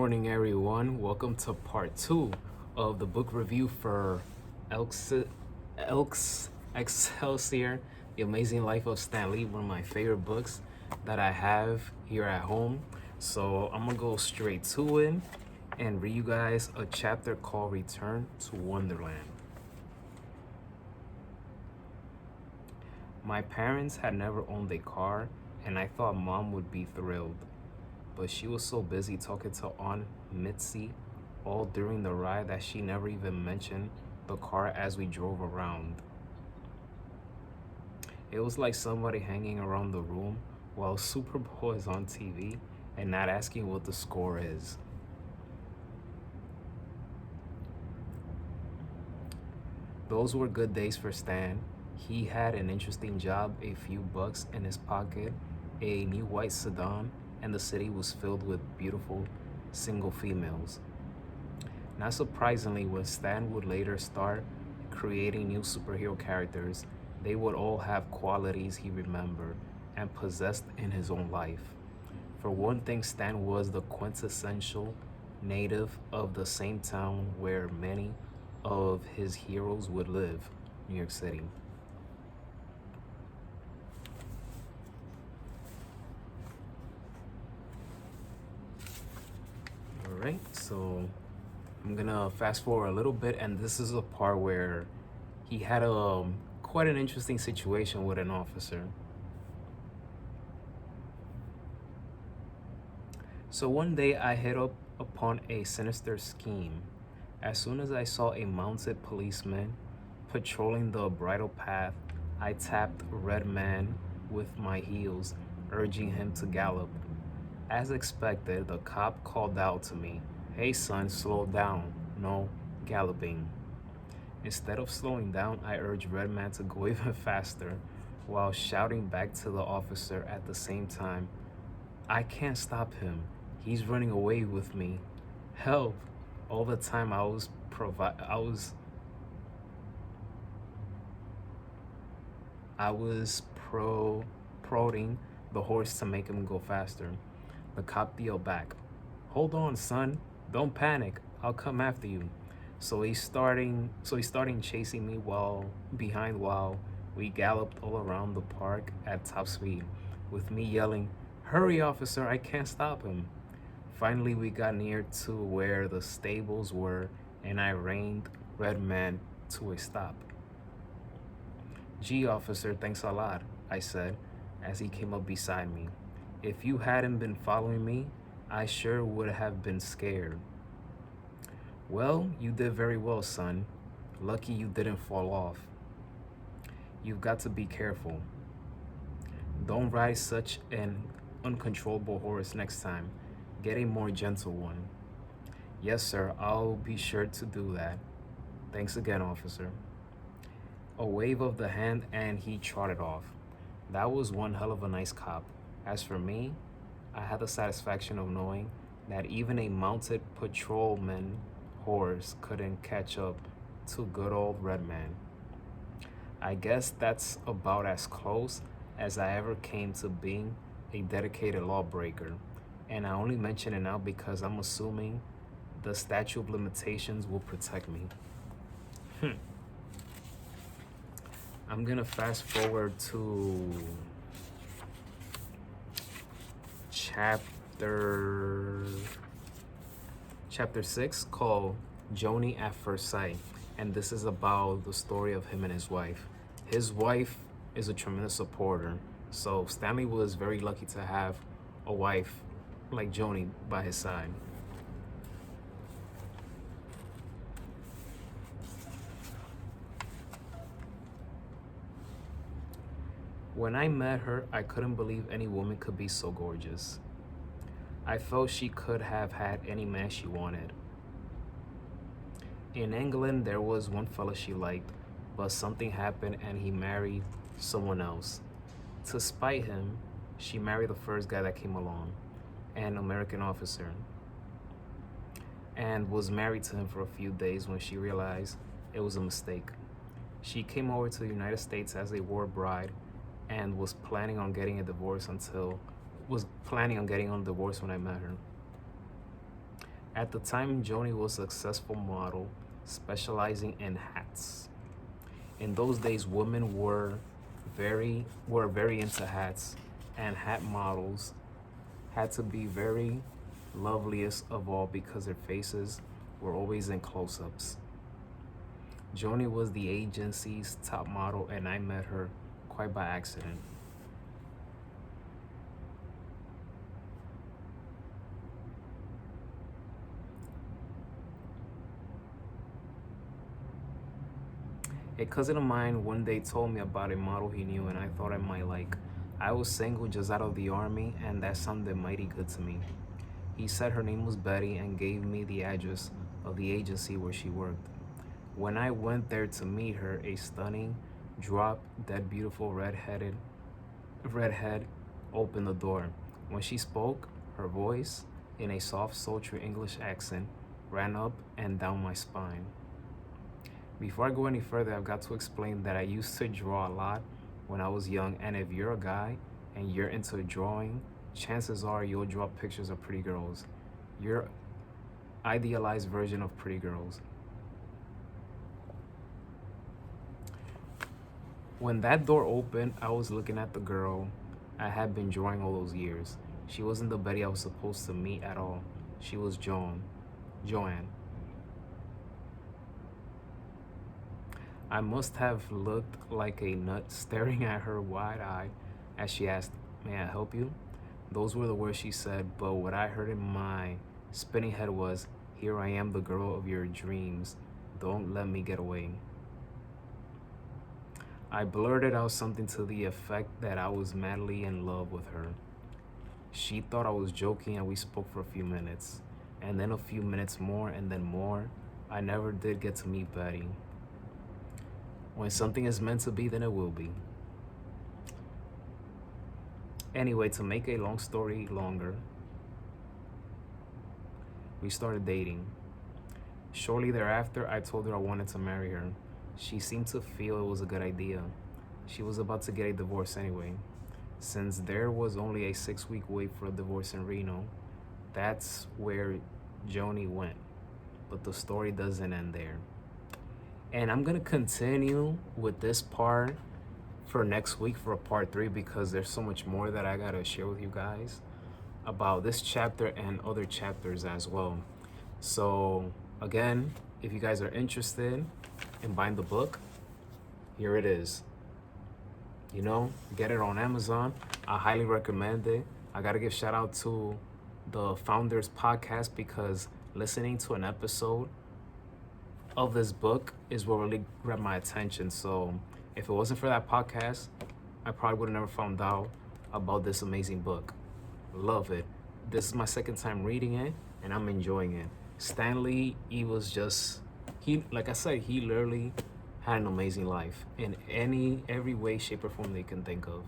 morning, everyone. Welcome to part two of the book review for Excelsior, The Amazing Life of Stan Lee, one of my favorite books that I have here at home. So I'm gonna go straight to it and read you guys a chapter called Return to Wonderland. My parents had never owned a car, and I thought Mom would be thrilled. But she was so busy talking to Aunt Mitzi all during the ride that she never even mentioned the car as we drove around. It was like somebody hanging around the room while Super Bowl is on TV and not asking what the score is. Those were good days for Stan. He had an interesting job, a few bucks in his pocket, a new white sedan, and the city was filled with beautiful single females. Not surprisingly, when Stan would later start creating new superhero characters, they would all have qualities he remembered and possessed in his own life. For one thing, Stan was the quintessential native of the same town where many of his heroes would live, New York City. Alright, so I'm gonna fast forward a little bit, and this is a part where he had quite an interesting situation with an officer. So one day I hit up upon a sinister scheme. As soon as I saw a mounted policeman patrolling the bridle path, I tapped Red Man with my heels, urging him to gallop. As expected, the cop called out to me, "Hey son, slow down, no galloping." Instead of slowing down, I urged Redman to go even faster while shouting back to the officer at the same time, "I can't stop him. He's running away with me. Help." All the time I was prodding the horse to make him go faster. The cop yelled back, "Hold on, son. Don't panic. I'll come after you." So he's starting chasing me while we galloped all around the park at top speed, with me yelling, "Hurry, officer, I can't stop him." Finally, we got near to where the stables were, and I reined Redman to a stop. "Gee, officer, thanks a lot," I said as he came up beside me. "If you hadn't been following me, I sure would have been scared." "Well, you did very well, son. Lucky you didn't fall off. You've got to be careful. Don't ride such an uncontrollable horse next time. Get a more gentle one." "Yes, sir, I'll be sure to do that. Thanks again, officer." A wave of the hand and he trotted off. That was one hell of a nice cop. As for me, I had the satisfaction of knowing that even a mounted patrolman horse couldn't catch up to good old Redman. I guess that's about as close as I ever came to being a dedicated lawbreaker, and I only mention it now because I'm assuming the statute of limitations will protect me. I'm gonna fast forward to chapter 6, called Joni at First Sight, and this is about the story of him and his wife. His wife is a tremendous supporter, so Stanley was very lucky to have a wife like Joni by his side. When I met her, I couldn't believe any woman could be so gorgeous. I felt she could have had any man she wanted. In England, there was one fella she liked, but something happened and he married someone else. To spite him, she married the first guy that came along, an American officer, and was married to him for a few days when she realized it was a mistake. She came over to the United States as a war bride and was planning on getting a divorce when I met her. At the time, Joni was a successful model specializing in hats. In those days, women were very into hats, and hat models had to be very loveliest of all because their faces were always in close-ups. Joni was the agency's top model, and I met her quite by accident. A cousin of mine one day told me about a model he knew, and I thought I might like. I was single just out of the army, and that sounded mighty good to me. He said her name was Betty and gave me the address of the agency where she worked. When I went there to meet her, a stunning, drop dead beautiful redhead opened the door. When she spoke, her voice, in a soft, sultry English accent, ran up and down my spine. Before I go any further, I've got to explain that I used to draw a lot when I was young, and if you're a guy and you're into drawing, chances are you'll draw pictures of pretty girls. Your idealized version of pretty girls. When that door opened, I was looking at the girl I had been drawing all those years. She wasn't the Betty I was supposed to meet at all. She was Joanne. I must have looked like a nut staring at her wide-eyed as she asked, "May I help you?" Those were the words she said, but what I heard in my spinning head was, "Here I am, the girl of your dreams. Don't let me get away." I blurted out something to the effect that I was madly in love with her. She thought I was joking, and we spoke for a few minutes, and then a few minutes more, and then more. I never did get to meet Betty. When something is meant to be, then it will be. Anyway, to make a long story longer, we started dating. Shortly thereafter, I told her I wanted to marry her. She seemed to feel it was a good idea. She was about to get a divorce anyway. Since there was only a 6-week wait for a divorce in Reno, that's where Joni went. But the story doesn't end there. And I'm gonna continue with this part for next week for a part 3 because there's so much more that I gotta share with you guys about this chapter and other chapters as well. So again, if you guys are interested in buying the book, here it is. Get it on Amazon. I highly recommend it. I gotta give shout out to the Founders Podcast because listening to an episode of this book is what really grabbed my attention. So if it wasn't for that podcast, I probably would have never found out about this amazing book. Love it. This is my second time reading it, and I'm enjoying it. Stanley, like I said, he literally had an amazing life in every way, shape, or form that you can think of.